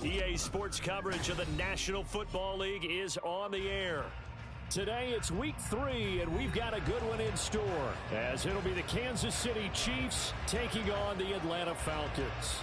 EA Sports coverage of the National Football League is on the air. Today it's week 3, and we've got a good one in store, as it'll be the Kansas City Chiefs taking on the Atlanta Falcons.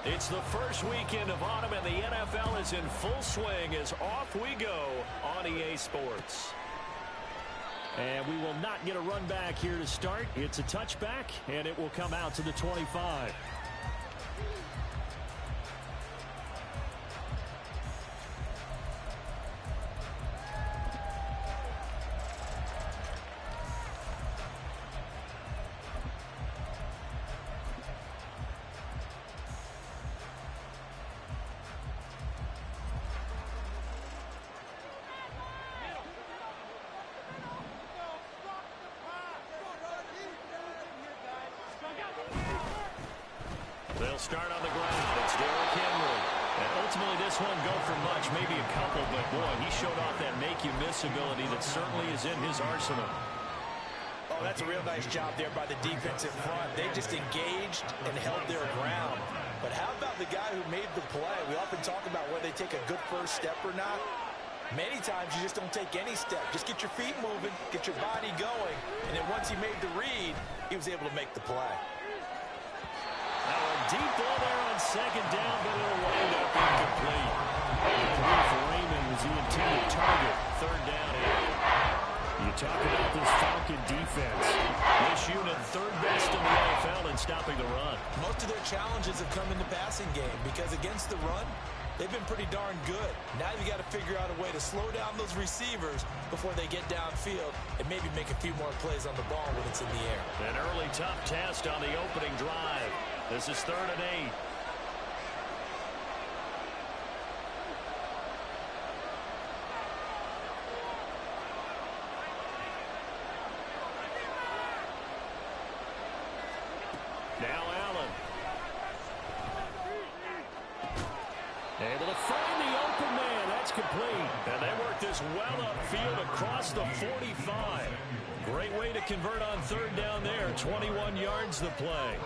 It's the first weekend of autumn, and the NFL is in full swing as off we go on EA Sports. And we will not get a run back here to start. It's a touchback, and it will come out to the 25. They'll start on the ground. It's Derrick Henry. And ultimately, this won't go for much, maybe a couple, but boy, he showed off that make-you-miss ability that certainly is in his arsenal. Oh, that's a real nice job there by the defense in front. They just engaged and held their ground. But how about the guy who made the play? We often talk about whether they take a good first step or not. Many times you just don't take any step. Just get your feet moving, get your body going, and then once he made the read, he was able to make the play. Now a deep ball there on second down, but it'll wind up incomplete. Khalif Raymond was the intended target. Third down. You talk about this Falcon defense. This unit third best in the NFL in stopping the run. Most of their challenges have come in the passing game because against the run, they've been pretty darn good. Now you got to figure out a way to slow down those receivers before they get downfield and maybe make a few more plays on the ball when it's in the air. An early tough test on the opening drive. This is 3rd and 8. Now Allen. Able to find the open man. That's complete. And they work this well upfield across the 45. Great way to convert on 3rd down there. 21 yards the play.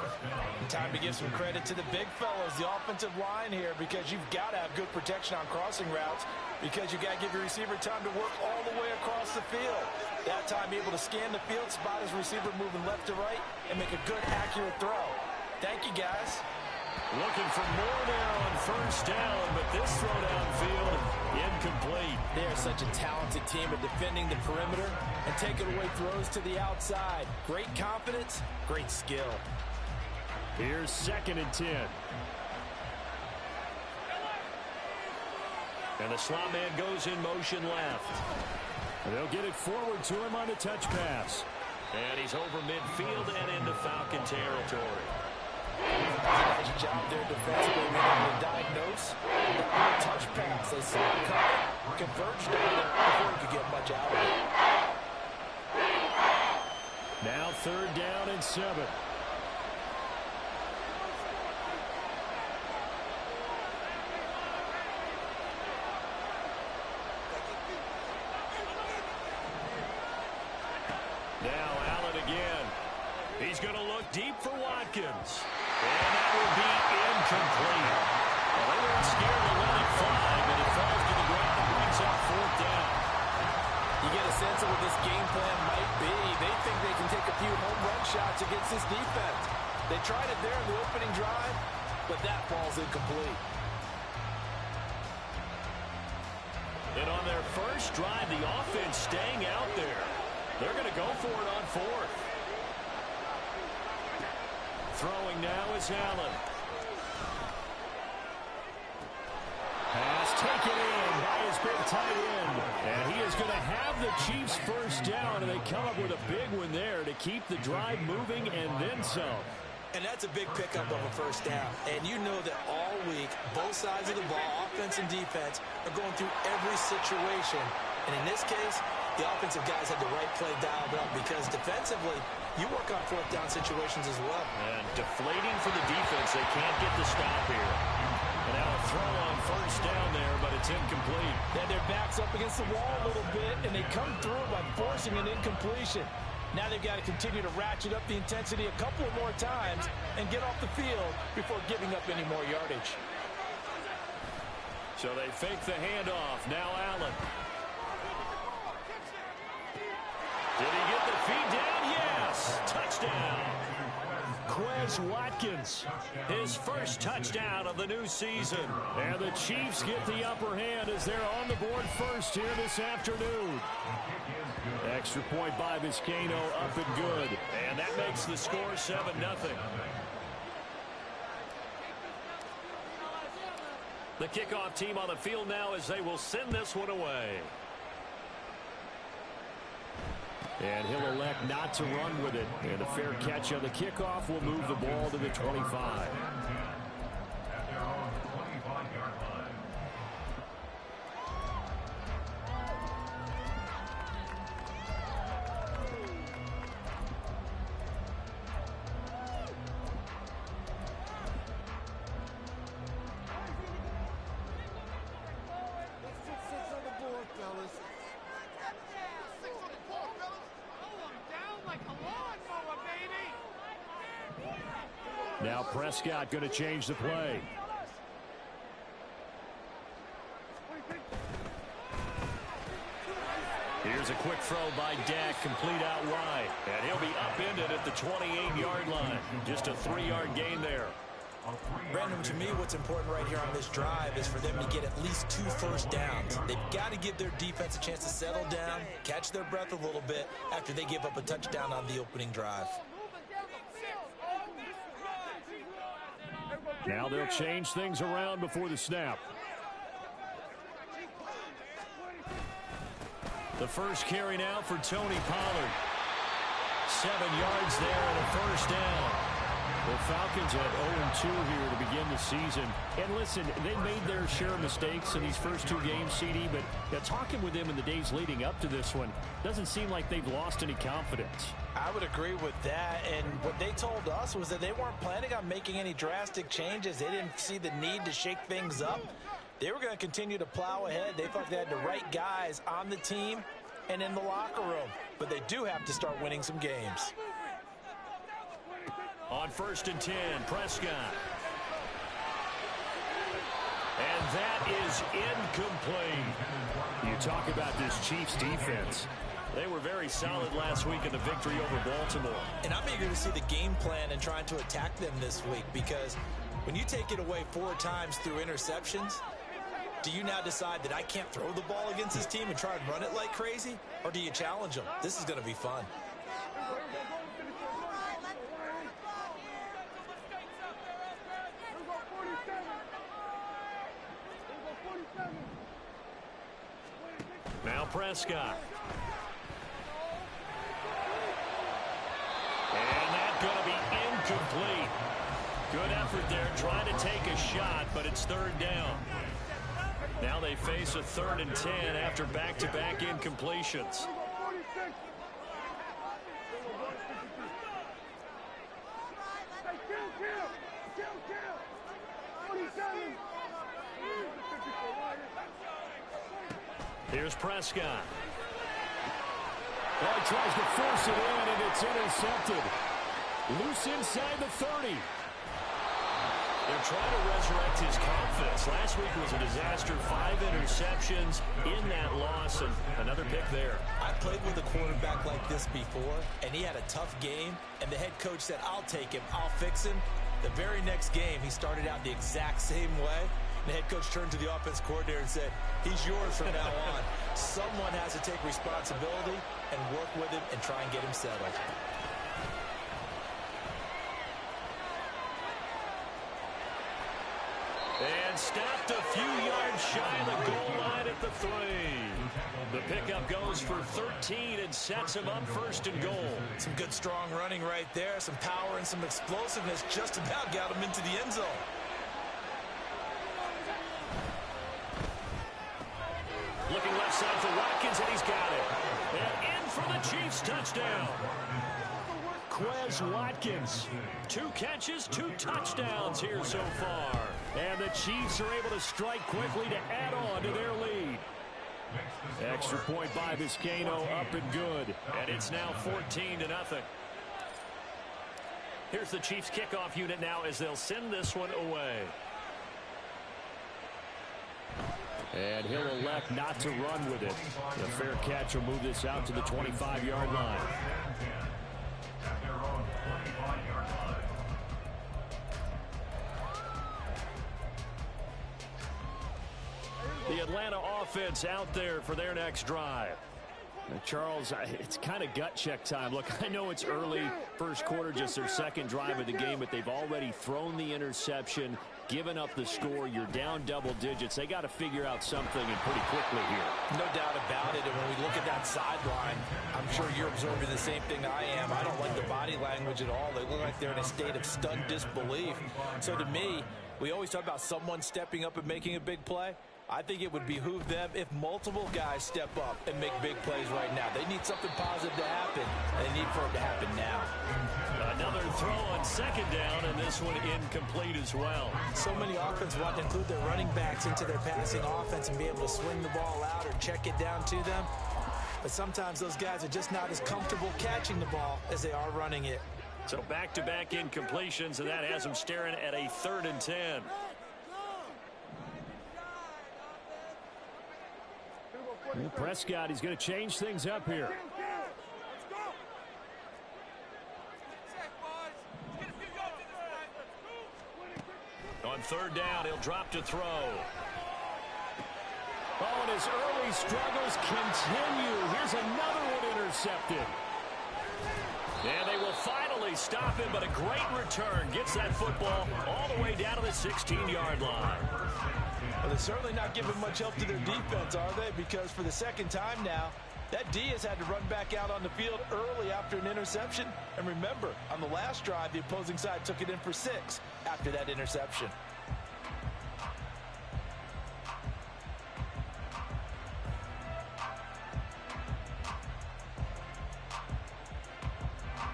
Time to give some credit to the big fellas, the offensive line here, because you've got to have good protection on crossing routes because you've got to give your receiver time to work all the way across the field. That time, be able to scan the field, spot his receiver moving left to right, and make a good, accurate throw. Thank you, guys. Looking for more there on 1st down, but this throw downfield, incomplete. They are such a talented team at defending the perimeter and taking away throws to the outside. Great confidence, great skill. Here's 2nd and 10. And the slot man goes in motion left. They'll get it forward to him on a touch pass. And he's over midfield and into Falcon territory. Nice job there defensively to diagnose that touch pass. They saw it coming, converged on it before he could get much out of it. Now 3rd down and 7. Now Allen again. He's going to look deep for Watkins. And that will be incomplete. Well, they weren't scared to let it fly, but it falls to the ground and brings up 4th down. You get a sense of what this game plan might be. They think they can take a few home run shots against this defense. They tried it there in the opening drive, but that falls incomplete. And on their first drive, the offense staying out there. They're going to go for it on 4th. Throwing now is Allen. Pass taken in by his big tight end. And he is going to have the Chiefs first down, and they come up with a big one there to keep the drive moving and then some. And that's a big pickup of a first down. And you know that all week, both sides of the ball, offense and defense, are going through every situation. And in this case, the offensive guys had the right play dialed up because defensively, you work on fourth down situations as well. And deflating for the defense. They can't get the stop here. And now a throw on first down there, but it's incomplete. Then their back's up against the wall a little bit, and they come through by forcing an incompletion. Now they've got to continue to ratchet up the intensity a couple of more times and get off the field before giving up any more yardage. So they fake the handoff. Now Allen. Did he get the feed down? Yes. Touchdown. Quez Watkins, his first touchdown of the new season. And the Chiefs get the upper hand as they're on the board first here this afternoon. Extra point by Vizcaino, up and good. And that makes the score 7-0. The kickoff team on the field now as they will send this one away. And he'll elect not to run with it. And a fair catch on the kickoff will move the ball to the 25. Now Prescott going to change the play. Here's a quick throw by Dak, complete out wide. And he'll be upended at the 28-yard line. Just a 3-yard gain there. Brandon, to me, what's important right here on this drive is for them to get at least 2 first downs. They've got to give their defense a chance to settle down, catch their breath a little bit after they give up a touchdown on the opening drive. Now they'll change things around before the snap. The first carry now for Tony Pollard. 7 yards there and a first down. The Falcons at 0-2 here to begin the season. And listen, they made their share of mistakes in these first 2 games, CD, but talking with them in the days leading up to this one, doesn't seem like they've lost any confidence. I would agree with that, and what they told us was that they weren't planning on making any drastic changes. They didn't see the need to shake things up. They were going to continue to plow ahead. They thought they had the right guys on the team and in the locker room, but they do have to start winning some games. On 1st and 10, Prescott. And that is incomplete. You talk about this Chiefs defense. They were very solid last week in the victory over Baltimore. And I'm eager to see the game plan and trying to attack them this week, because when you take it away 4 times through interceptions, do you now decide that I can't throw the ball against this team and try and run it like crazy? Or do you challenge them? This is going to be fun. Now Prescott. And that's going to be incomplete. Good effort there, trying to take a shot, but it's 3rd down. Now they face a 3rd and 10 after back-to-back incompletions. Here's Prescott. Well, he tries to force it in, and it's intercepted. Loose inside the 30. They're trying to resurrect his confidence. Last week was a disaster. 5 interceptions in that loss, and another pick there. I played with a quarterback like this before, and he had a tough game, and the head coach said, I'll take him, I'll fix him. The very next game, he started out the exact same way. The head coach turned to the offense coordinator and said, he's yours from now on. Someone has to take responsibility and work with him and try and get him settled. And stopped a few yards shy of the goal line at the 3. The pickup goes for 13 and sets him up 1st and goal. Some good strong running right there. Some power and some explosiveness just about got him into the end zone. Looking left side for Watkins, and he's got it. And in for the Chiefs touchdown. Quez Watkins. 2 catches, 2 touchdowns here so far. And the Chiefs are able to strike quickly to add on to their lead. Extra point by Vizcaino, up and good. And it's now 14-0. Here's the Chiefs kickoff unit now as they'll send this one away. And he'll elect not to run with it. The fair catch will move this out to the 25-yard line. The Atlanta offense out there for their next drive. Charles, it's kind of gut check time. Look, I know it's early, first quarter, just their second drive of the game, but they've already thrown the interception, given up the score. You're down double digits. They got to figure out something, and pretty quickly here. No doubt about it. And when we look at that sideline, I'm sure you're observing the same thing I am. I don't like the body language at all. They look like they're in a state of stunned disbelief. So to me, we always talk about someone stepping up and making a big play. I think it would behoove them if multiple guys step up and make big plays right now. They need something positive to happen, and they need for it to happen now. Another throw on second down, and this one incomplete as well. So many offenses want to include their running backs into their passing offense and be able to swing the ball out or check it down to them. But sometimes those guys are just not as comfortable catching the ball as they are running it. So back-to-back incompletions, and that has them staring at a 3rd and 10. Prescott, he's going to change things up here. On 3rd down, he'll drop to throw. Oh, and his early struggles continue. Here's another one intercepted. And they will finally stop him, but a great return gets that football all the way down to the 16-yard line. Well, they're certainly not giving much help to their defense, are they? Because for the second time now, that D has had to run back out on the field early after an interception. And remember, on the last drive, the opposing side took it in for 6 after that interception.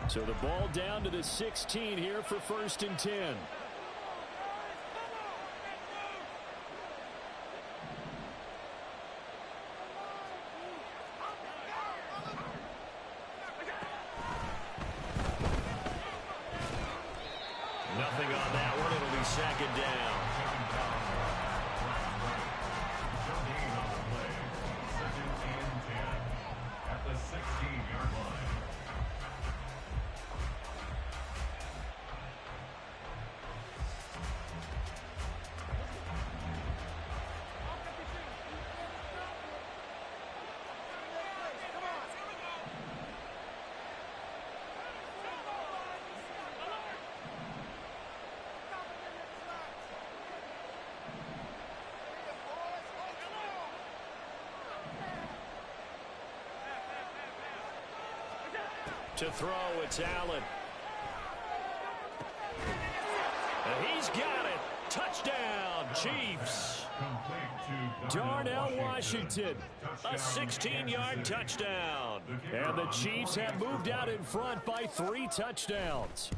So the ball down to the 16 here for 1st and 10. Nothing on that one. It'll be 2nd down. At the 16-yard line. To throw, it's Allen. And he's got it. Touchdown, Chiefs. Darnell Washington, a 16-yard touchdown. And the Chiefs have moved out in front by 3 touchdowns.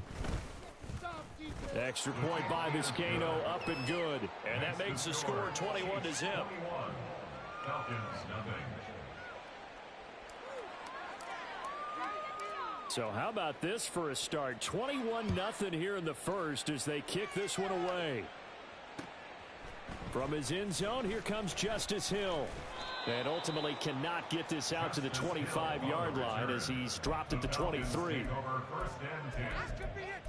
Extra point by Vizcaino, up and good. And that makes the score 21-0. Falcons, nothing. So how about this for a start? 21-0 here in the first as they kick this one away. From his end zone, here comes Justice Hill. And ultimately cannot get this out to the 25-yard line as he's dropped at the 23. Over 1st and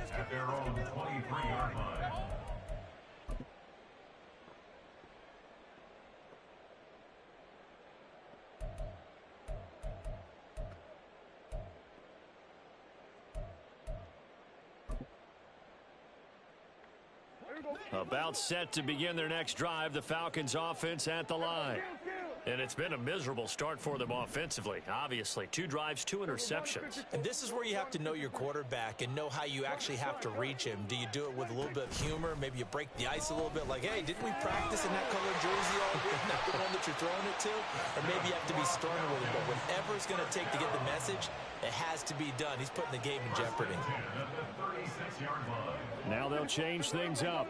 10 at their own 23-yard line. About set to begin their next drive, the Falcons offense at the line. And it's been a miserable start for them offensively. Obviously, 2 drives, 2 interceptions. And this is where you have to know your quarterback and know how you actually have to reach him. Do you do it with a little bit of humor? Maybe you break the ice a little bit like, hey, didn't we practice in that colored jersey all week? Not the one that you're throwing it to? Or maybe you have to be sterner with it. But whatever it's going to take to get the message, it has to be done. He's putting the game in jeopardy. Now they'll change things up.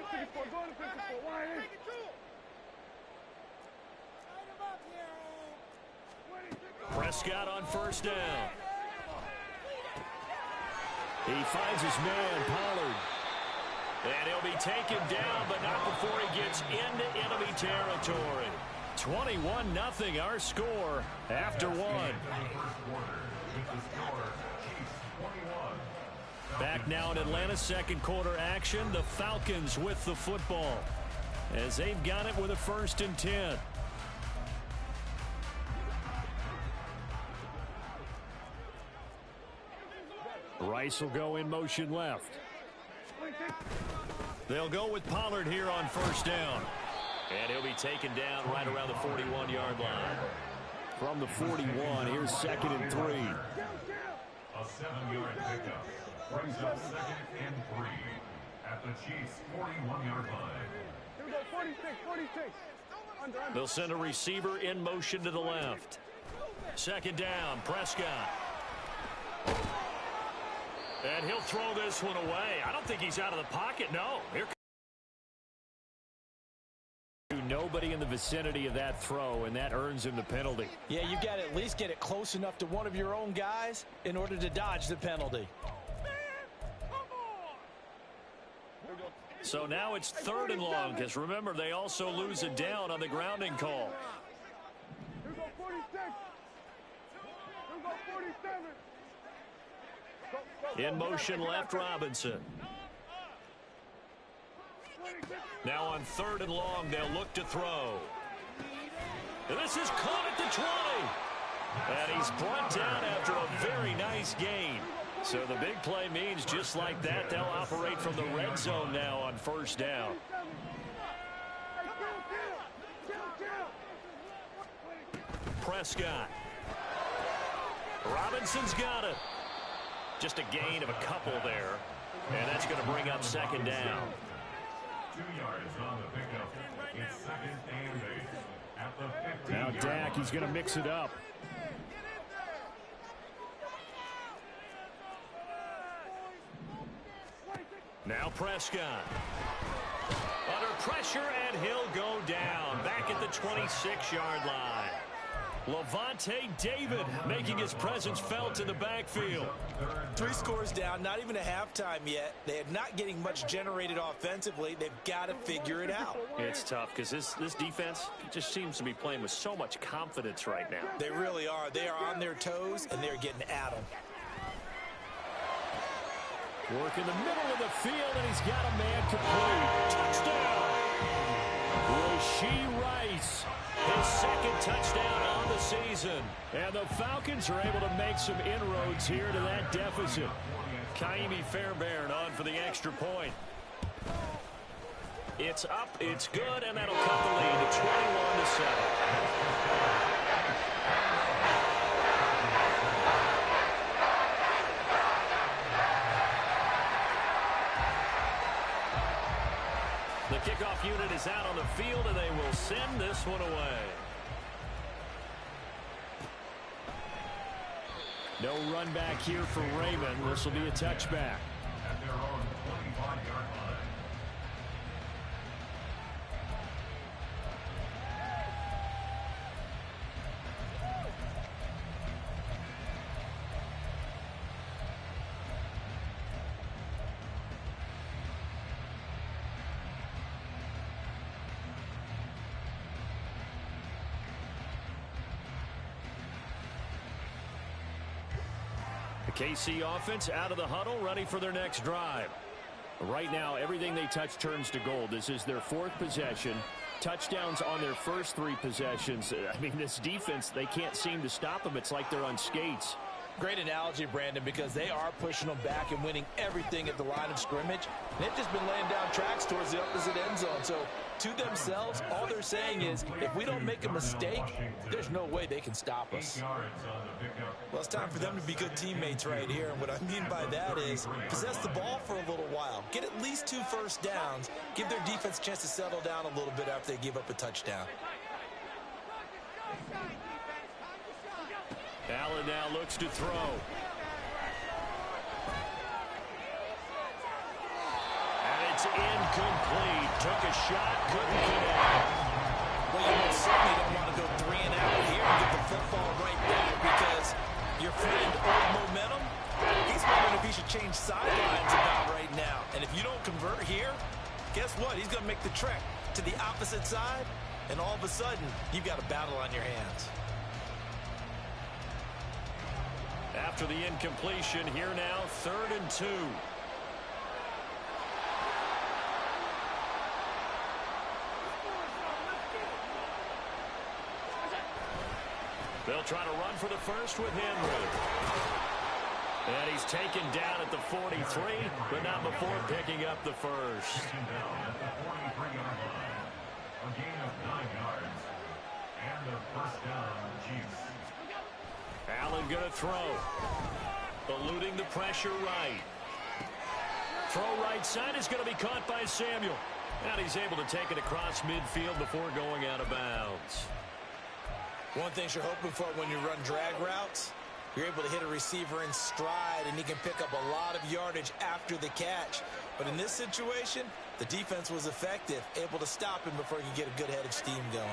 Prescott on first down. He finds his man, Pollard. And he'll be taken down, but not before he gets into enemy territory. 21-0 our score after 1. Back now in Atlanta, second quarter action. The Falcons with the football as they've got it with a 1st and 10. Rice will go in motion left. They'll go with Pollard here on first down. And he'll be taken down right around the 41-yard line. From the 41, here's 2nd and 3. A 7-yard pickup brings up 2nd and 3 at the Chiefs' 41-yard line. Here we go, 46. They'll send a receiver in motion to the left. 2nd down, Prescott. And he'll throw this one away. I don't think he's out of the pocket. No. Here nobody in the vicinity of that throw, and that earns him the penalty. Yeah, you got to at least get it close enough to one of your own guys in order to dodge the penalty. So now it's 3rd and long, because remember, they also lose it down on the grounding call. Here we go, 46. Here we go, 47. In motion left, Robinson. Now on 3rd and long, they'll look to throw. And this is caught at the 20. And he's brought down after a very nice gain. So the big play means just like that, they'll operate from the red zone now on first down. Prescott. Robinson's got it. Just a gain of a couple there. And that's going to bring up 2nd down. 2 yards on the pickup. It's 2nd and 8 at the 15. Now Dak, he's going to mix it up. Now Prescott. Under pressure, and he'll go down. Back at the 26-yard line. Lavonte David making his presence felt in the backfield. 3 scores down, not even a halftime yet. They are not getting much generated offensively. They've got to figure it out. It's tough because this defense just seems to be playing with so much confidence right now. They really are. They are on their toes, and they're getting at them. Work in the middle of the field, and he's got a man complete. Touchdown! Rashee Rice, his 2nd touchdown on the season. And the Falcons are able to make some inroads here to that deficit. Kaimi Fairbairn on for the extra point. It's up, it's good, and that'll cut the lead to 21-7. The kickoff unit is out on the field, and they will send this one away. No run back here for Raymond. This will be a touchback. At their own 25-yard line. The KC offense out of the huddle, ready for their next drive. Right now, everything they touch turns to gold. This is their 4th possession. Touchdowns on their first 3 possessions. I mean, this defense, they can't seem to stop them. It's like they're on skates. Great analogy, Brandon, because they are pushing them back and winning everything at the line of scrimmage. They've just been laying down tracks towards the opposite end zone. So to themselves, all they're saying is, if we don't make a mistake, there's no way they can stop us. Well, it's time for them to be good teammates right here. And what I mean by that is possess the ball for a little while. Get at least 2 first downs. Give their defense a chance to settle down a little bit after they give up a touchdown. Allen now looks to throw. And it's incomplete. Took a shot, couldn't connect. Well, you most certainly don't want to go 3 and out here and get the football right back because your friend Old Momentum, he's wondering if he should change sidelines about right now. And if you don't convert here, guess what? He's going to make the trek to the opposite side, and all of a sudden, you've got a battle on your hands. After the incompletion, here now, 3rd and 2. They'll try to run for the first with Henry. And he's taken down at the 43, but not before picking up the first. Taken down at the 43-yard line. A gain of 9 yards. And a first down, Chiefs. Allen going to throw. Eluding the pressure right. Throw right side is going to be caught by Samuel. And he's able to take it across midfield before going out of bounds. One thing you're hoping for when you run drag routes, you're able to hit a receiver in stride, and he can pick up a lot of yardage after the catch. But in this situation, the defense was effective, able to stop him before he could get a good head of steam going.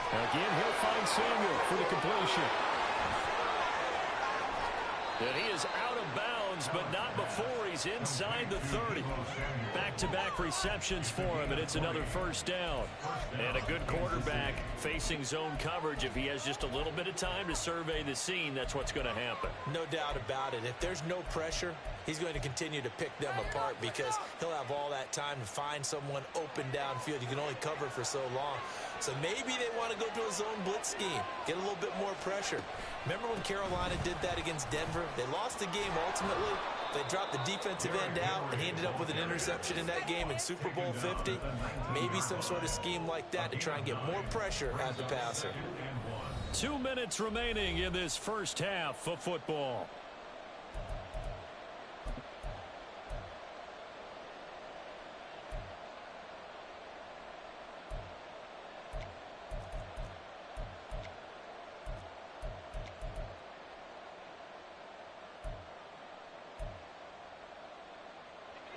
Again, he'll find Samuel for the completion. And he is out of bounds, but not before he's inside the 30. Back-to-back receptions for him, and it's another first down. And a good quarterback facing zone coverage. If he has just a little bit of time to survey the scene, that's what's going to happen. No doubt about it. If there's no pressure, he's going to continue to pick them apart because he'll have all that time to find someone open downfield. You can only cover for so long. So maybe they want to go to a zone blitz scheme, get a little bit more pressure. Remember when Carolina did that against Denver? They lost the game ultimately. They dropped the defensive end out, and he ended up with an interception in that game in Super Bowl 50. Maybe some sort of scheme like that to try and get more pressure at the passer. 2 minutes remaining in this first half of football.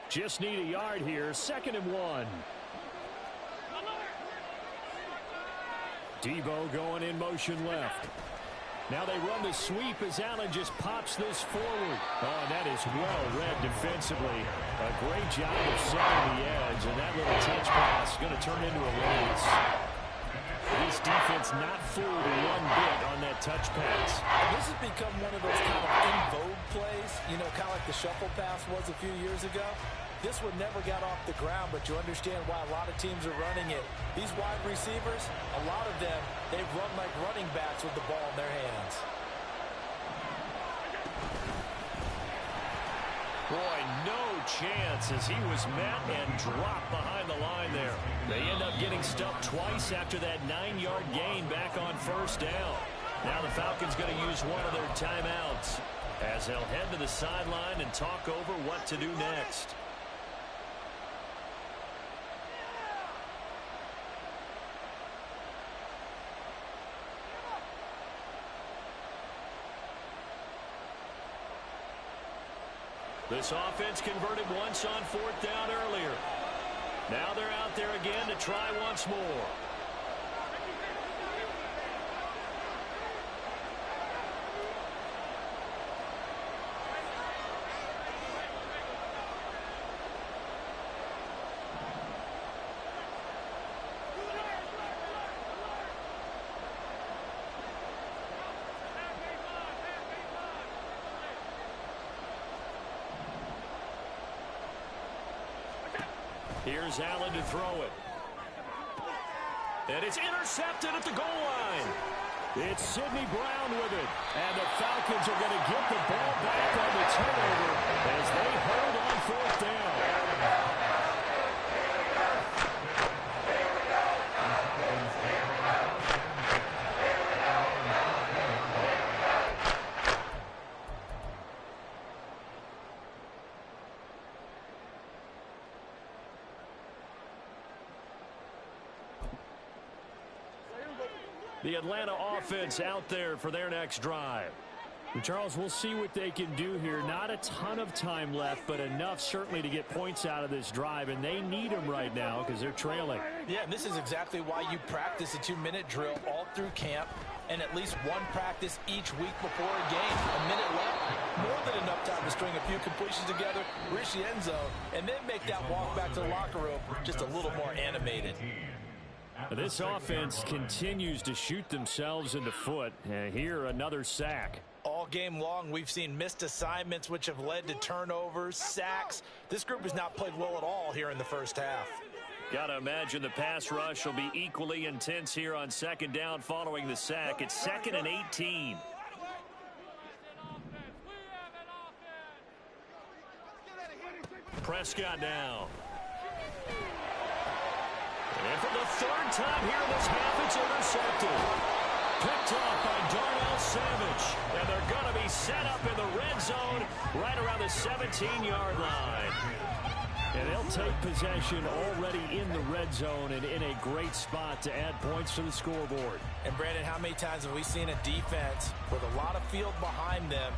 Just need a yard here. 2nd and 1. Debo going in motion left. Now they run the sweep as Allen just pops this forward. Oh, that is well read defensively. A great job of setting the edge, and that little touch pass is going to turn into a race. This defense not fooled one bit on that touch pass. This has become one of those kind of in vogue plays, you know, kind of like the shuffle pass was a few years ago. This one never got off the ground, but you understand why a lot of teams are running it. These wide receivers, a lot of them, they run like running backs with the ball in their hands. Boy, no chance as he was met and dropped behind the line there. They end up getting stuffed twice after that 9-yard gain back on first down. Now the Falcons going to use one of their timeouts as they'll head to the sideline and talk over what to do next. This offense converted once on 4th down earlier. Now they're out there again to try once more. Here's Allen to throw it. And it's intercepted at the goal line. It's Sidney Brown with it. And the Falcons are going to get the ball back on the turnover as they hold on fourth down. The Atlanta offense out there for their next drive. And Charles, we'll see what they can do here. Not a ton of time left, but enough certainly to get points out of this drive, and they need them right now because they're trailing. Yeah, and this is exactly why you practice a 2-minute drill all through camp and at least one practice each week before a game. A minute left, more than enough time to string a few completions together, reach the end zone, and then make that walk back to the locker room just a little more animated. This offense continues to shoot themselves in the foot. Here, another sack. All game long, we've seen missed assignments, which have led to turnovers, sacks. This group has not played well at all here in the first half. Got to imagine the pass rush will be equally intense here on second down following the sack. It's 2nd and 18. Prescott now. And for the third time here in this half, it's intercepted. Picked off by Darnell Savage. And they're going to be set up in the red zone right around the 17-yard line. And they'll take possession already in the red zone and in a great spot to add points to the scoreboard. And, Brandon, how many times have we seen a defense with a lot of field behind them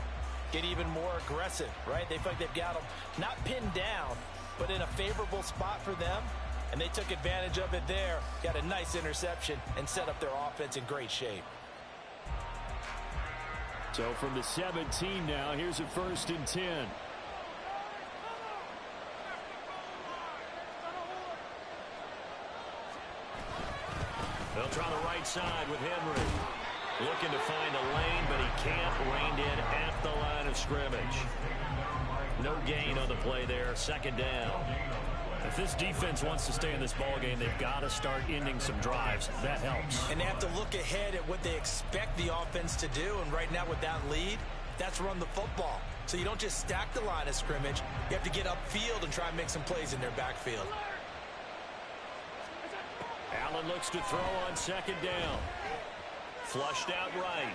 get even more aggressive, right? They feel like they've got them not pinned down, but in a favorable spot for them. And they took advantage of it there, got a nice interception, and set up their offense in great shape. So from the 17 now, here's a 1st and 10. They'll try the right side with Henry. Looking to find a lane, but he can't. Reined in at the line of scrimmage. No gain on the play there. 2nd down. If this defense wants to stay in this ballgame, they've got to start ending some drives. That helps. And they have to look ahead at what they expect the offense to do. And right now with that lead, that's run the football. So you don't just stack the line of scrimmage. You have to get upfield and try and make some plays in their backfield. Allen looks to throw on 2nd down. Flushed out right.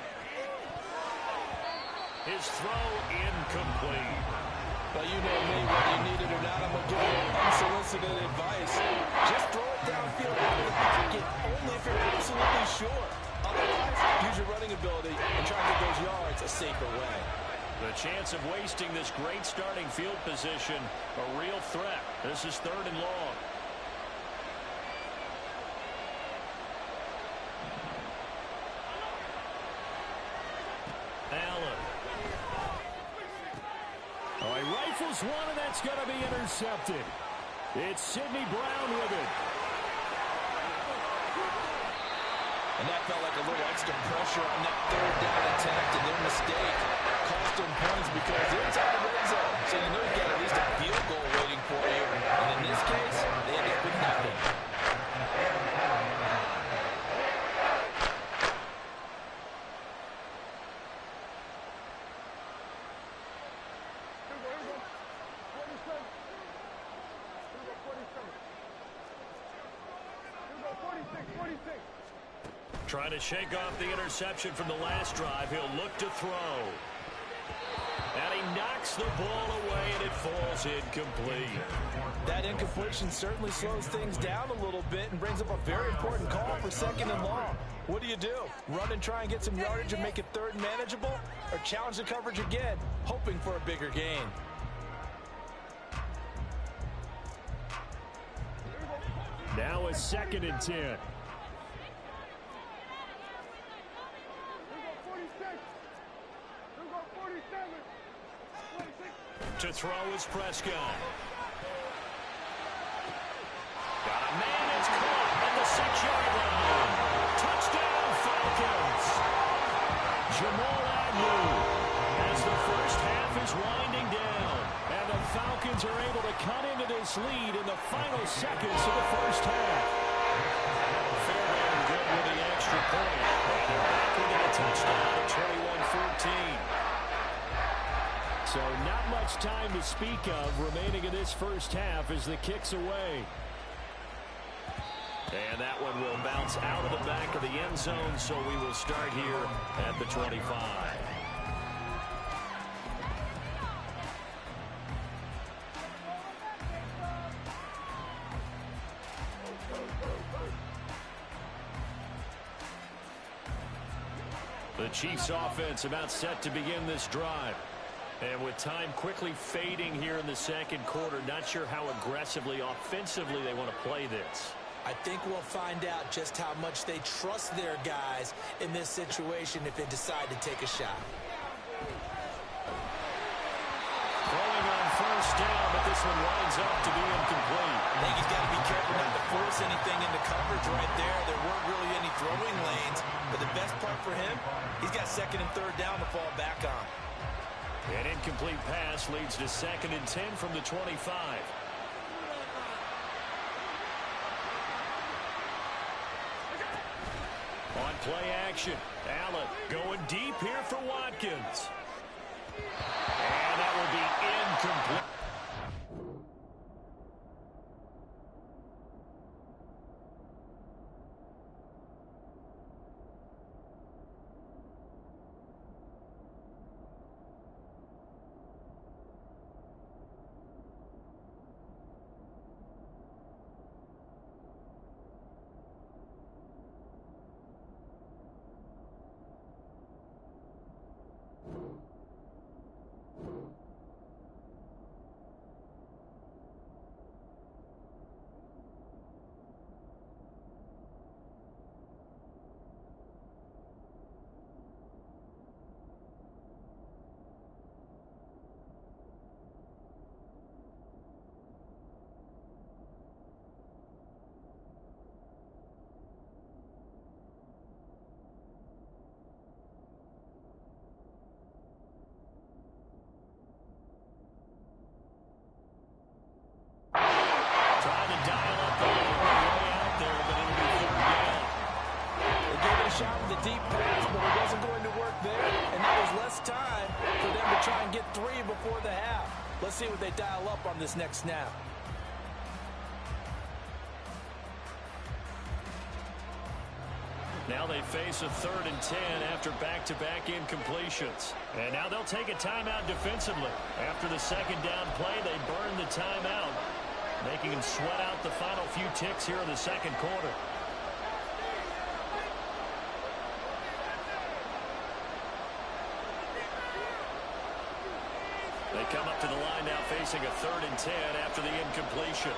His throw incomplete. But you know me, whether you need it or not, I'm going to give you unsolicited advice. Just throw it downfield out of the pocket, only if you're absolutely sure. Otherwise, use your running ability and try to get those yards a safer way. The chance of wasting this great starting field position, a real threat. This is 3rd and long. Allen. Oh, he rifles one, and that's going to be intercepted. It's Sidney Brown with it. And that felt like a little extra pressure on that 3rd down attempt, and their mistake cost them points because they're inside the red zone. So you know you've got at least a field goal waiting for you. And in this case, they end up with nothing. Trying to shake off the interception from the last drive. He'll look to throw. And he knocks the ball away, and it falls incomplete. That incompletion certainly slows things down a little bit and brings up a very important call for 2nd and long. What do? Run and try and get some yardage and make it 3rd and manageable? Or challenge the coverage again, hoping for a bigger gain? Now a 2nd and 10. To throw is Prescott. Got a man that's caught at the 6-yard line. Touchdown, Falcons. Jamal Agnew as the first half is winding down. And the Falcons are able to cut into this lead in the final seconds of the first half. Fairbairn good with the extra point. And they're back with So not much time to speak of remaining in this first half as the kick's away. And that one will bounce out of the back of the end zone, so we will start here at the 25. The Chiefs offense about set to begin this drive. And with time quickly fading here in the second quarter, not sure how aggressively, offensively they want to play this. I think we'll find out just how much they trust their guys in this situation if they decide to take a shot. Throwing on first down, but this one winds up to be incomplete. I think he's got to be careful not to force anything into coverage right there. There weren't really any throwing lanes, but the best part for him, he's got second and third down to fall back on. An incomplete pass leads to 2nd and 10 from the 25. On play action, Allen going deep here for Watkins. And that will be incomplete. Shot with a deep pass, but it wasn't going to work there, and that was less time for them to try and get 3 before the half. Let's see what they dial up on this next snap. Now they face a 3rd and 10 after back-to-back incompletions. And now they'll take a timeout defensively. After the second down play, they burn the timeout, making them sweat out the final few ticks here in the second quarter. They come up to the line now facing a 3rd and 10 after the incompletion.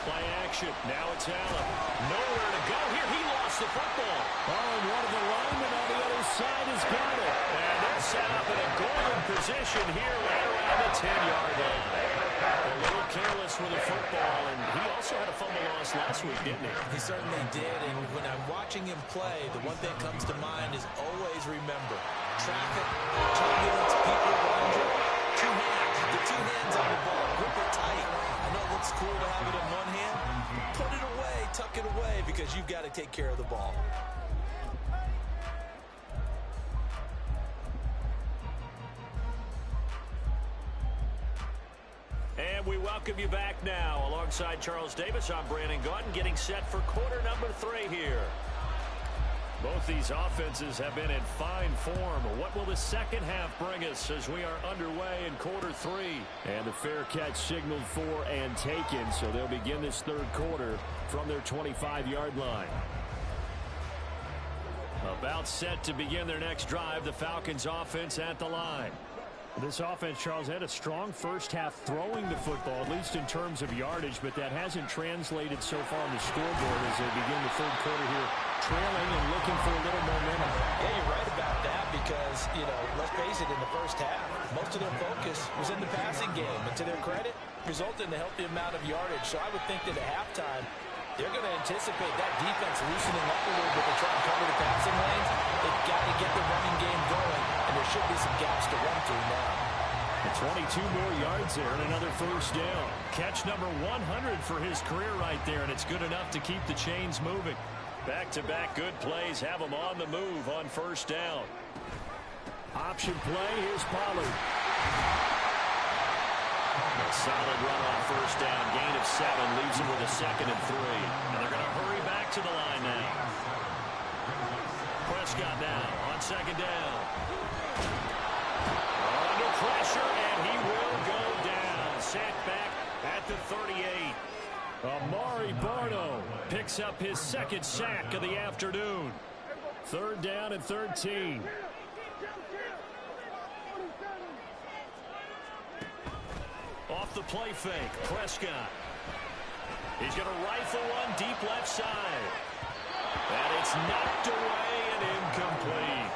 Play action. Now it's Allen. Nowhere to go here. He lost the football. Oh, and one of the linemen on the other side has got it. And they're set up in a golden position here right around the 10-yard line. A little careless with the football, and he also had a fumble loss last week, didn't he? He certainly did, and when I'm watching him play, the one thing that comes to mind is always remember, traffic, turbulence, people around you, 2 hands, the 2 hands on the ball, grip it tight. I know it looks cool to have it in one hand. Put it away, tuck it away, because you've got to take care of the ball. And we welcome you back now. Alongside Charles Davis, I'm Brandon Gaudin, getting set for quarter number 3 here. Both these offenses have been in fine form. What will the second half bring us as we are underway in quarter 3? And the fair catch signaled for and taken, so they'll begin this third quarter from their 25-yard line. About set to begin their next drive, the Falcons offense at the line. This offense, Charles, had a strong first half throwing the football, at least in terms of yardage, but that hasn't translated so far on the scoreboard as they begin the third quarter here, trailing and looking for a little momentum. Yeah, you're right about that because, you know, let's face it, in the first half, most of their focus was in the passing game, and to their credit, resulted in a healthy amount of yardage. So I would think that at halftime, they're going to anticipate that defense loosening up a little bit to try and cover the passing lanes. They've got to get the running game going, and there should be some gaps to run through now. 22 more yards there and another first down. Catch number 100 for his career right there, and it's good enough to keep the chains moving. Back-to-back good plays have them on the move on first down. Option play, here's Pollard. A solid run on first down. Gain of 7 leaves them with a 2nd and 3. And they're going to hurry back to the line now. Prescott now on 2nd down. Under pressure, and he will go down. Sacked back at the 38. Amari Barno picks up his 2nd sack of the afternoon. 3rd down and 13. Off the play fake, Prescott. He's going to rifle one deep left side. And it's knocked away and incomplete.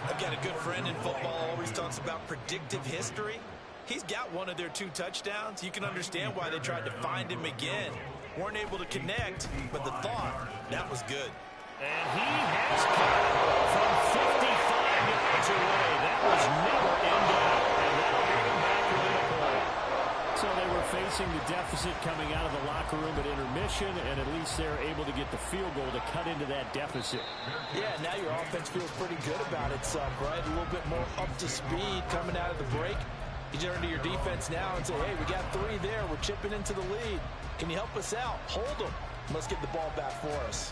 I've got a good friend in football, always talks about predictive history. He's got one of their 2 touchdowns. You can understand why they tried to find him again. Weren't able to connect, but the thought, that was good. And he has caught it from 55 yards away. That was never in doubt. And that'll bring him back within a point. So they were facing the deficit coming out of the locker room at intermission, and at least they're able to get the field goal to cut into that deficit. Yeah, now your offense feels pretty good about itself, right? A little bit more up to speed coming out of the break. You turn to your defense now and say, hey, we got 3 there. We're chipping into the lead. Can you help us out? Hold them. Let's get the ball back for us.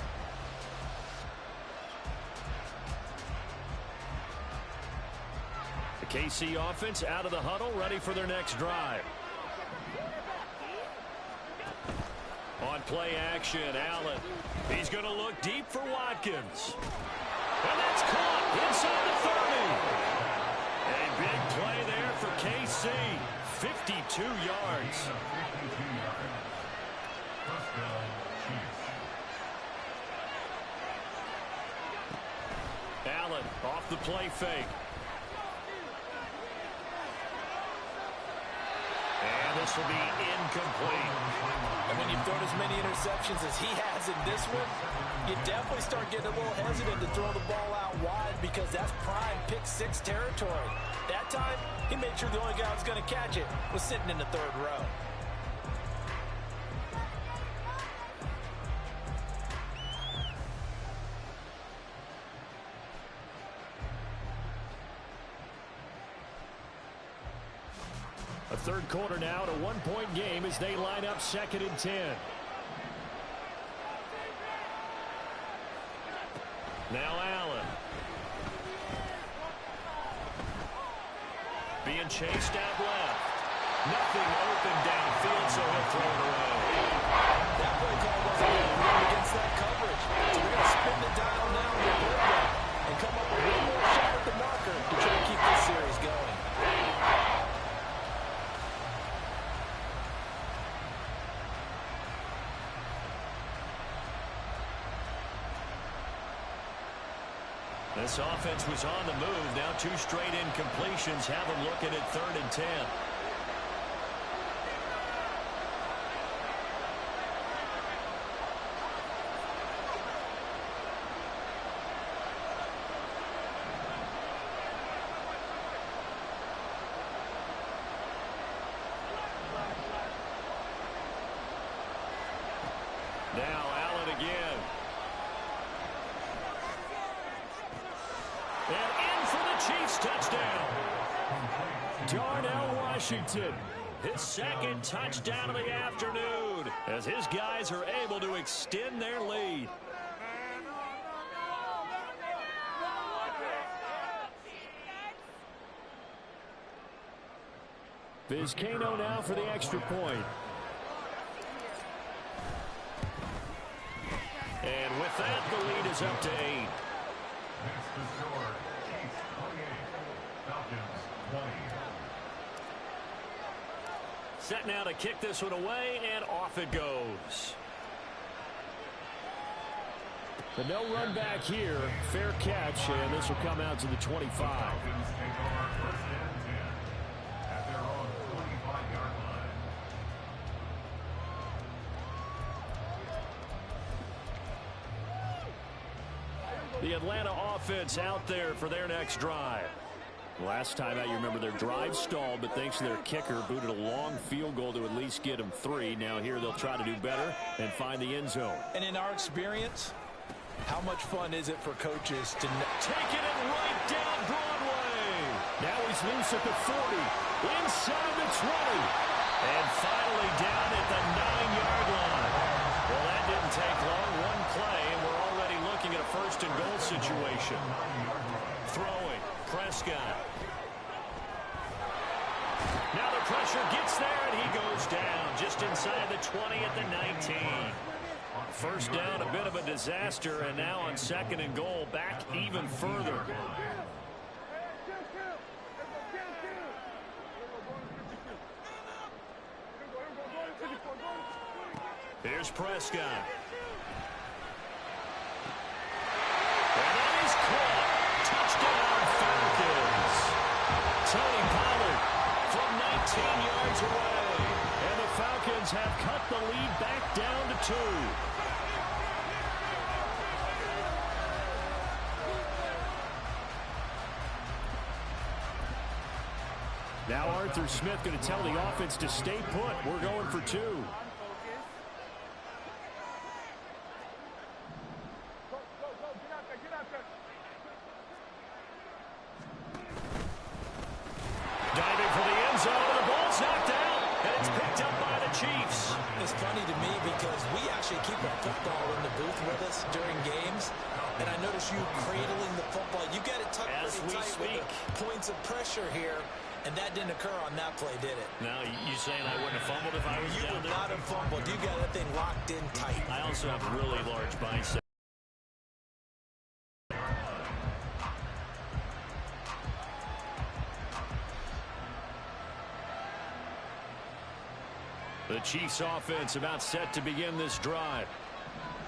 The KC offense out of the huddle, ready for their next drive. On play action, Allen. He's going to look deep for Watkins. And that's caught inside the 30. A big play there for KC. 52 yards. Allen off the play fake. And this will be incomplete. And when you've thrown as many interceptions as he has in this one, you definitely start getting a little hesitant to throw the ball out wide because that's prime pick-6 territory. That time, he made sure the only guy who was going to catch it was sitting in the 3rd row. A 3rd quarter now to 1-point game as they line up 2nd and 10. Now Allen. Being chased out left. Nothing open downfield, so he'll throw it away. That play call wasn't good against that coverage. So we're going to spin the dial now and get back and come up with one more shot at the marker to try to keep this series going. This offense was on the move. Now 2 straight incompletions have them looking at 3rd and 10. Now Allen again. And in for the Chiefs touchdown. Darnell Washington, his 2nd touchdown of the afternoon as his guys are able to extend their lead. Vizcaino now for the extra point. And with that, the lead is up to 8. That's the score. Chiefs 28, Falcons 20. Set now to kick this one away, and off it goes. The no run back here. Fair catch, and this will come out to the 25. Falcons take over 1st and 10 at their own 25-yard line. The Atlanta offense out there for their next drive. Last time out, you remember their drive stalled, but thanks to their kicker, booted a long field goal to at least get them 3. Now here they'll try to do better and find the end zone. And in our experience, How much fun is it for coaches to take it and right down Broadway. Now he's loose at the 40, inside the 20, and finally down at the 9-yard line. Well, that didn't take long. One play, and we're already looking at a first-and-goal situation. Throwing, Prescott. Now the pressure gets there, and he goes down just inside the 20 at the 19. First down, a bit of a disaster, and now on second and goal, back even further. Here's Prescott. And then he's caught. Touchdown, Falcons. Tony Pollard from 19 yards away. And the Falcons have cut the lead back down to 2. Now Arthur Smith going to tell the offense to stay put. We're going for 2. Diving for the end zone. The ball's knocked out, and it's picked up by the Chiefs. It's funny to me because we actually keep our football in the booth with us during games. And I notice you cradling the football. You got it tucked pretty tight with the points of pressure here. And that didn't occur on that play, did it? Now, you saying I wouldn't have fumbled if I was You down would there? not have fumbled. You got that thing locked in tight. I also have a really large bicep. The Chiefs offense about set to begin this drive.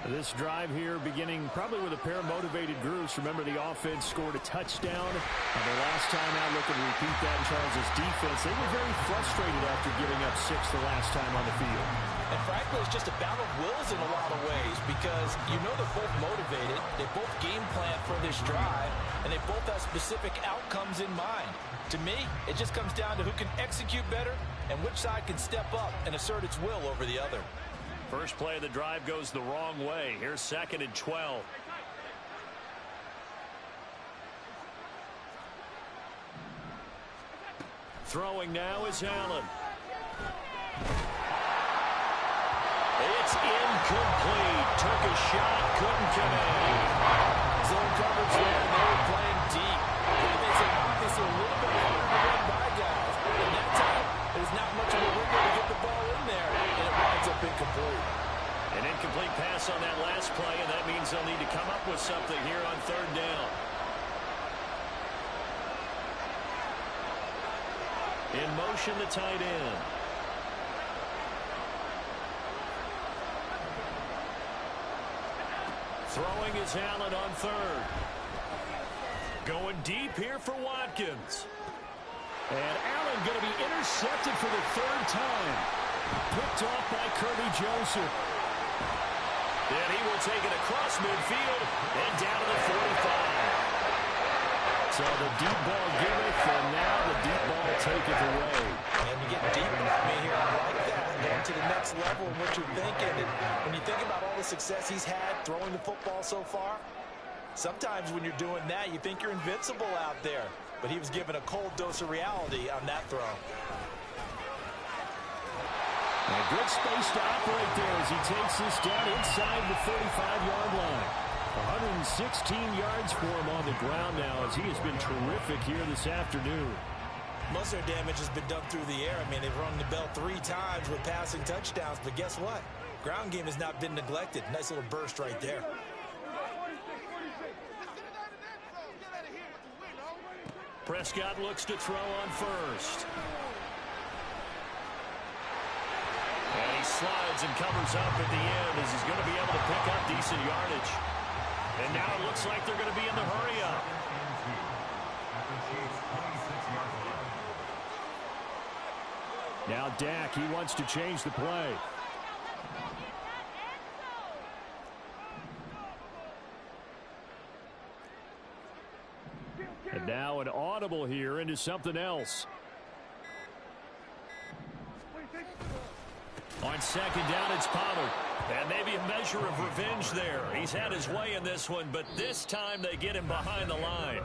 This drive here beginning probably with a pair of motivated groups. Remember, the offense scored a touchdown. And the last time out, looking to repeat that in Charles' defense. They were very frustrated after giving up 6 the last time on the field. And frankly, it's just a battle of wills in a lot of ways because you know they're both motivated. They both game plan for this drive, and they both have specific outcomes in mind. To me, it just comes down to who can execute better and which side can step up and assert its will over the other. First play of the drive goes the wrong way. Here's 2nd and 12. Throwing now is Allen. It's incomplete. Took a shot, couldn't connect. Zone coverage there. They were playing deep. That makes it obviously a little bit harder to run by guys. And that time, there's not much of a window to get the ball in there, and it winds up incomplete. An incomplete pass on that last play, and that means they'll need to come up with something here on 3rd down. In motion, the tight end. Throwing is Allen on 3rd. Going deep here for Watkins. And Allen going to be intercepted for the 3rd time. Picked off by Kirby Joseph. And he will take it across midfield and down to the 45. So the deep ball giveth, and now the deep ball taketh away. And you get deep with me here. I like that. Going to the next level in what you're thinking. And when you think about all the success he's had throwing the football so far, sometimes when you're doing that, you think you're invincible out there. But he was given a cold dose of reality on that throw. A good space to operate there as he takes this down inside the 35-yard line. 116 yards for him on the ground now as he has been terrific here this afternoon. Most of their damage has been done through the air. I mean, they've rung the bell 3 times with passing touchdowns. But guess what? Ground game has not been neglected. Nice little burst right there. Prescott looks to throw on 1st. And he slides and covers up at the end as he's going to be able to pick up decent yardage. And now it looks like they're going to be in the hurry-up. Now Dak, he wants to change the play. And now an audible here into something else. On second down, it's Pollard. And maybe a measure of revenge there. He's had his way in this one, but this time they get him behind the line.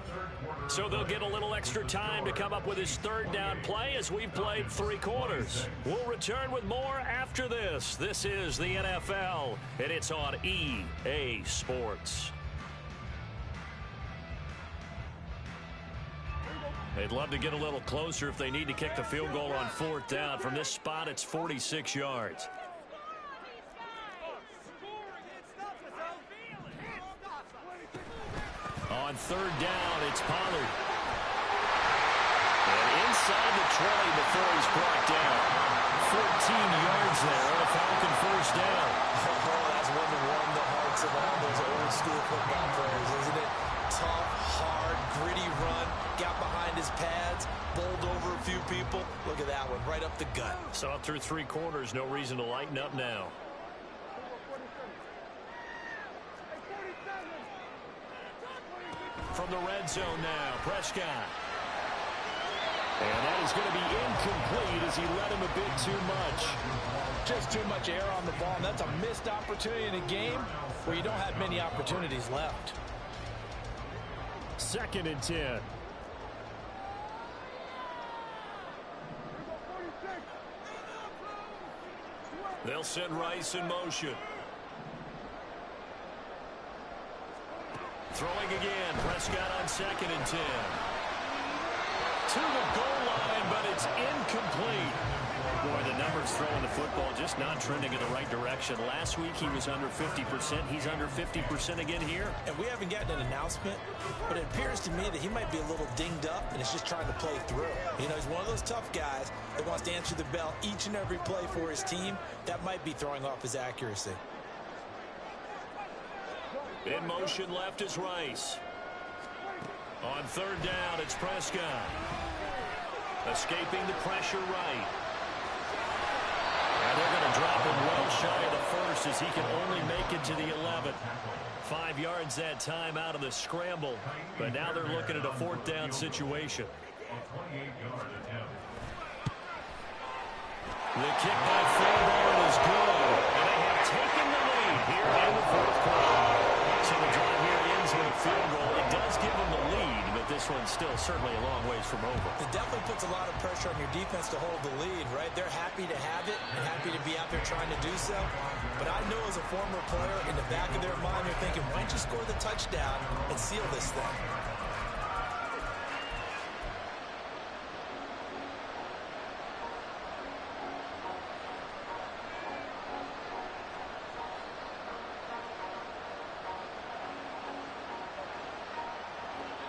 So they'll get a little extra time to come up with his third down play as we played 3 quarters. We'll return with more after this. This is the NFL, and it's on EA Sports. They'd love to get a little closer if they need to kick the field goal on 4th down. From this spot, it's 46 yards. On 3rd down, it's Pollard. And inside the 20 before he's brought down. 14 yards there on a Falcon first down. Oh, that's one to warm the hearts of all those old school football players, isn't it? Tough, hard, gritty run. Got behind his pads, bowled over a few people. Look at that one, right up the gut. Saw through 3 quarters, no reason to lighten up now. From the red zone now, Prescott. And that is going to be incomplete as he led him a bit too much. Just too much air on the ball, and that's a missed opportunity in a game where you don't have many opportunities left. 2nd and 10. They'll send Rice in motion. Throwing again, Prescott on 2nd and 10. To the goal line, but it's incomplete. Boy, the numbers throwing the football just not trending in the right direction. Last week he was under 50%. He's under 50% again here. And we haven't gotten an announcement, but it appears to me that he might be a little dinged up and is just trying to play through. You know, he's one of those tough guys that wants to answer the bell each and every play for his team. That might be throwing off his accuracy. In motion left is Rice. On 3rd down, it's Prescott. Escaping the pressure right. And they're going to drop him well shy of the 1st as he can only make it to the 11th. 5 yards that time out of the scramble. But now they're looking at a 4th down situation. The kick by Fairbairn is good. And they have taken the lead here in the 4th quarter. So the drive here ends with a field goal. It does give them the lead, but this one's still certainly a long ways from over. It definitely puts a lot of pressure on your defense to hold the lead, right? They're happy to have it and happy to be out there trying to do so. But I know as a former player, in the back of their mind, they're thinking, why don't you score the touchdown and seal this thing?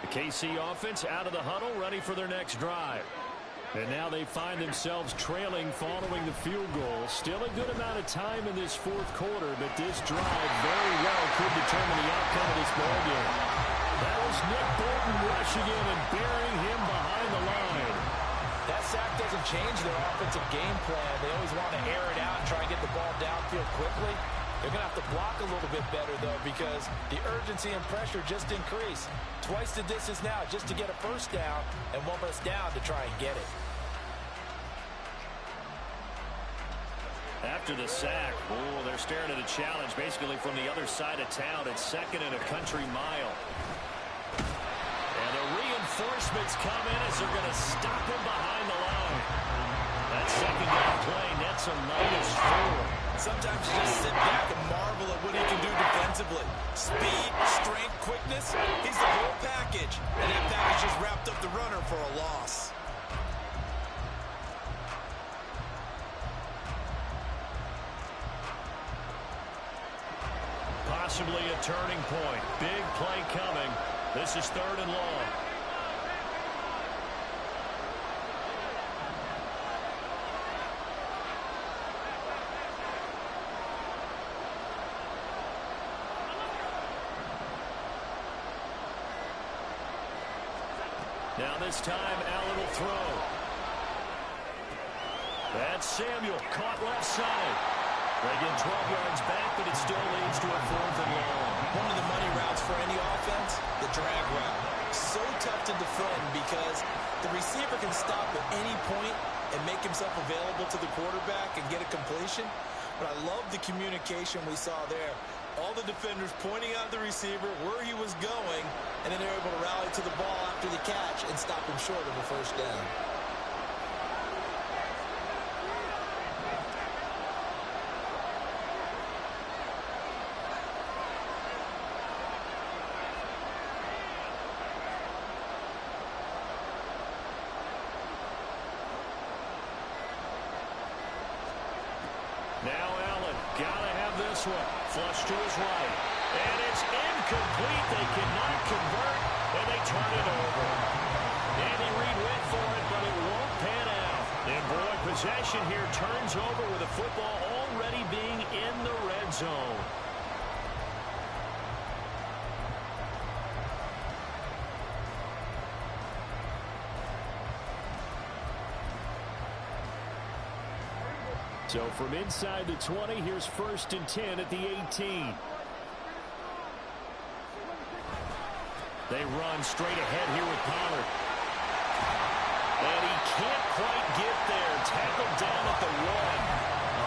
The KC offense out of the huddle, ready for their next drive. And now they find themselves trailing following the field goal. Still a good amount of time in this 4th quarter, but this drive very well could determine the outcome of this ballgame. That was Nick Bolton rushing in and burying him behind the line. That sack doesn't change their offensive game plan. They always want to air it out and try and get the ball downfield quickly. They're going to have to block a little bit better, though, because the urgency and pressure just increase. Twice the distance now just to get a 1st down and 1 less down to try and get it. After the sack, they're staring at a challenge basically from the other side of town. It's 2nd and a country mile. And the reinforcements come in as they're going to stop him behind the line. That 2nd down play nets a -4. Sometimes you just sit back and marvel at what he can do defensively. Speed, strength, quickness, he's the whole package. And that package just wrapped up the runner for a loss. Possibly a turning point. Big play coming. This is 3rd and long. Now this time, Allen will throw. That's Samuel, caught left side. They get 12 yards back, but it still leads to a 4th and long. One of the money routes for any offense, the drag route. So tough to defend because the receiver can stop at any point and make himself available to the quarterback and get a completion. But I love the communication we saw there. All the defenders pointing out the receiver where he was going, and then they're able to rally to the ball after the catch and stop him short of a first down. Now Allen, gotta have this one. Flush to his right. And it's incomplete. They cannot convert, and they turn it over. Andy Reid went for it, but it won't pan out. And boy, possession here turns over with the football already being in the red zone. So from inside the 20, here's 1st and 10 at the 18. They run straight ahead here with Pollard. And he can't quite get there. Tackled down at the 1.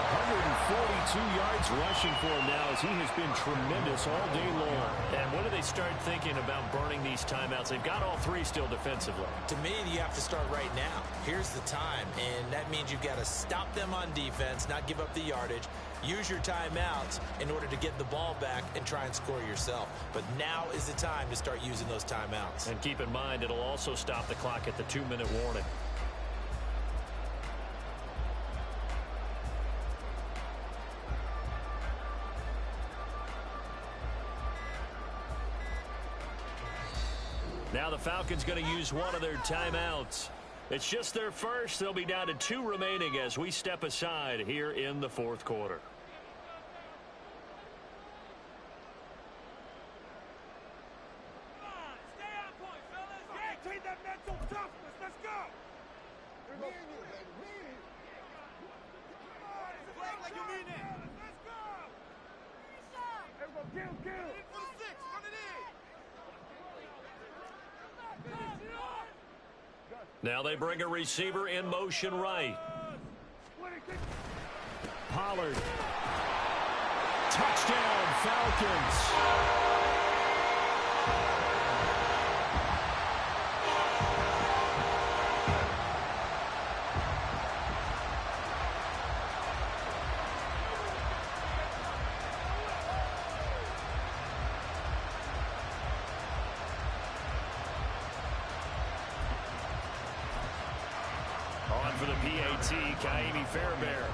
142 yards rushing for him now as he has been tremendous all day long. And when do they start thinking about burning these timeouts? They've got all 3 still defensively. To me, you have to start right now. Here's the time, and that means you've got to stop them on defense, not give up the yardage, use your timeouts in order to get the ball back and try and score yourself. But now is the time to start using those timeouts. And keep in mind, it'll also stop the clock at the 2-minute warning. Now the Falcons going to use one of their timeouts. It's just their first. They'll be down to 2 remaining as we step aside here in the 4th quarter. Stay on point, fellas. Maintain that mental toughness. Let's go. Me and you, baby. Me and you. Come on, play like you mean it. Let's go. Everyone, kill. In for the 6. Run it in. Now they bring a receiver in motion right. Pollard. Touchdown, Falcons. On for the PAT, Ka'imi Fairbairn.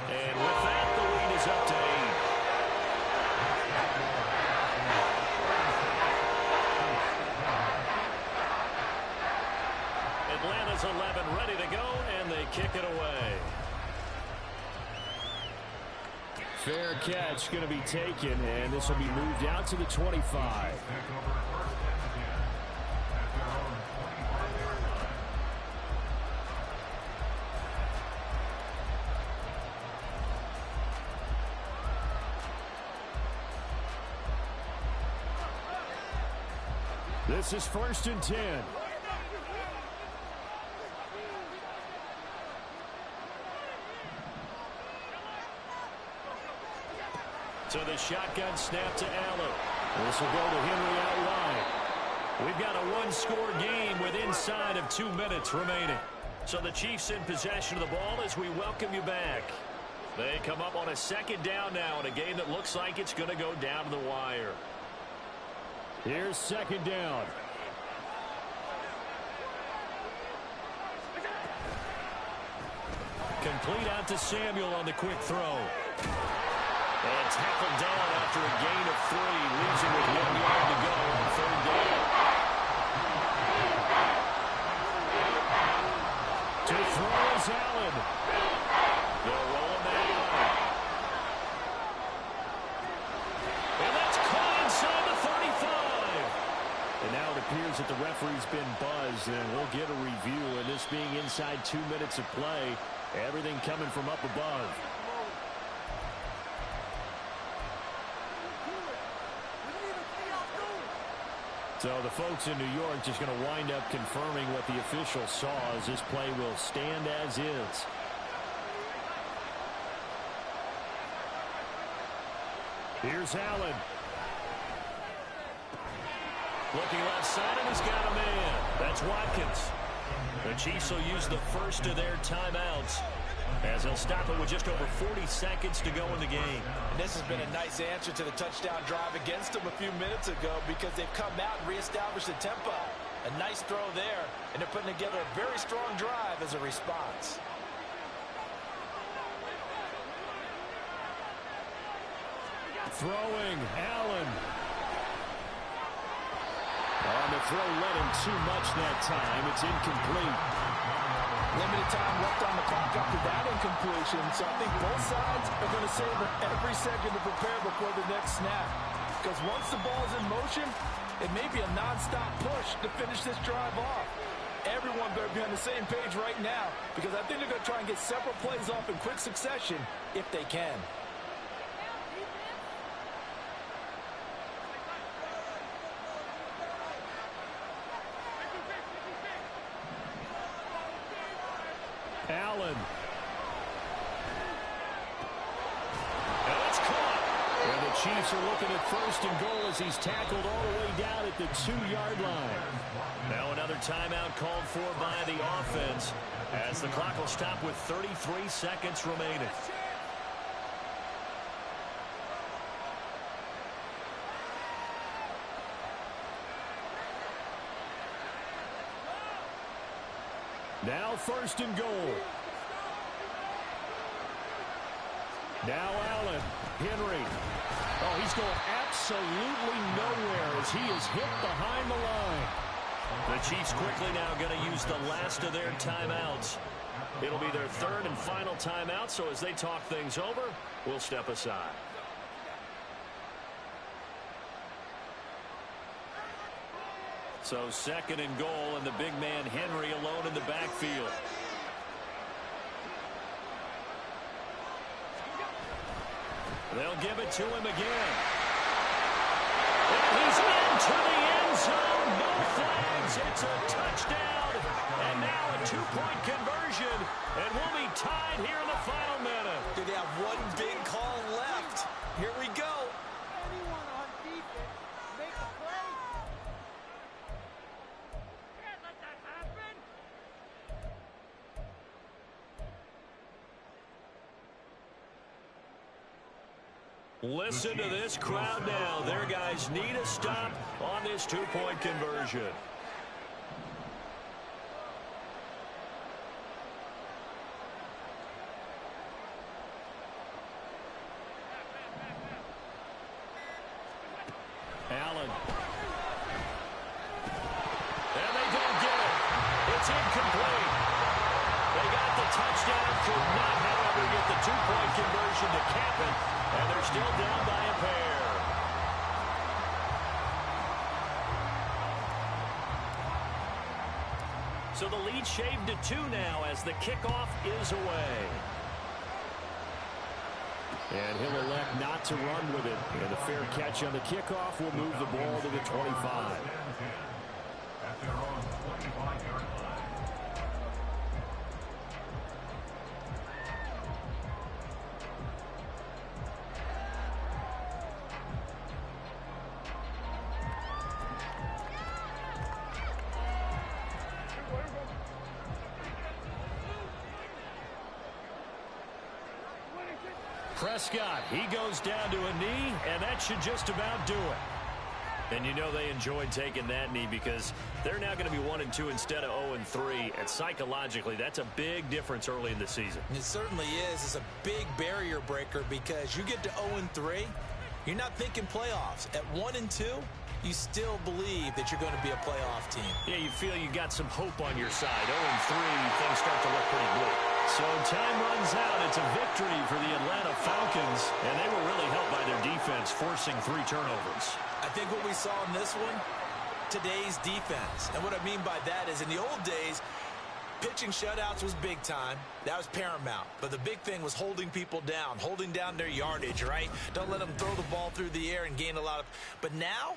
And with that, the lead is up to 8. Atlanta's 11 ready to go, and they kick it away. Fair catch going to be taken, and this will be moved out to the 25. This is 1st and 10. So the shotgun snap to Allen. This will go to Henry out wide. We've got a 1-score game with inside of 2 minutes remaining. So the Chiefs in possession of the ball as we welcome you back. They come up on a 2nd down now in a game that looks like it's going to go down to the wire. Here's 2nd down. Complete out to Samuel on the quick throw. And tackled down after a gain of 3. Leaves him with 1 yard to go on 3rd down. To throw is Allen. They'll roll him that way. And that's caught inside the 35. And now it appears that the referee's been buzzed, and we'll get a review. And this being inside 2 minutes of play, everything coming from up above. So the folks in New York just going to wind up confirming what the official saw, as this play will stand as is. Here's Allen. Looking left side, and he's got a man. That's Watkins. The Chiefs will use the first of their timeouts, as they'll stop it with just over 40 seconds to go in the game. And this has been a nice answer to the touchdown drive against them a few minutes ago, because they've come out and reestablished the tempo. A nice throw there, and they're putting together a very strong drive as a response. Throwing, Allen. On the throw, led him too much that time. It's incomplete. Limited time left on the clock after that incompletion, so I think both sides are going to savor every second to prepare before the next snap. Because once the ball's in motion, it may be a non-stop push to finish this drive off. Everyone better be on the same page right now, because I think they're going to try and get several plays off in quick succession if they can. Allen. And it's caught. And the Chiefs are looking at first and goal as he's tackled all the way down at the 2-yard line. Now another timeout called for by the offense, as the clock will stop with 33 seconds remaining. Now first and goal. Now Allen. Henry. Oh, he's going absolutely nowhere as he is hit behind the line. The Chiefs quickly now going to use the last of their timeouts. It'll be their third and final timeout, so as they talk things over, we'll step aside. So second and goal, and the big man Henry alone in the backfield. They'll give it to him again. And he's into the end zone. No flags. It's a touchdown. And now a two-point conversion. And we'll be tied here in the final minute. Do they have one big call left? Here we go. Anyone on defense make a play? Can't let that happen. Listen to this crowd now. Their guys need a stop on this two-point conversion. Allen. And they don't get it. It's incomplete. They got the touchdown, could not, however, get the two-point conversion to cap it, and they're still down by a pair. So the lead shaved to 2 now as the kickoff is away. And he'll elect not to run with it. And the fair catch on the kickoff will move the ball to the 25. At their own 25-yard line. Prescott, he goes down to a knee, and that should just about do it. And you know they enjoyed taking that knee, because they're now going to be 1-2 instead of 0-3, and psychologically that's a big difference early in the season. It certainly is. It's a big barrier breaker, because you get to 0-3, you're not thinking playoffs. At 1-2, you still believe that you're going to be a playoff team. Yeah, you feel you got some hope on your side. 0-3, things start to look pretty bleak. So time runs out. It's a victory for the Atlanta Falcons, and they were really helped by their defense, forcing 3 turnovers. I think what we saw in this one, today's defense. And what I mean by that is, in the old days, pitching shutouts was big time. That was paramount. But the big thing was holding people down, holding down their yardage, right? Don't let them throw the ball through the air and gain a lot of... But now,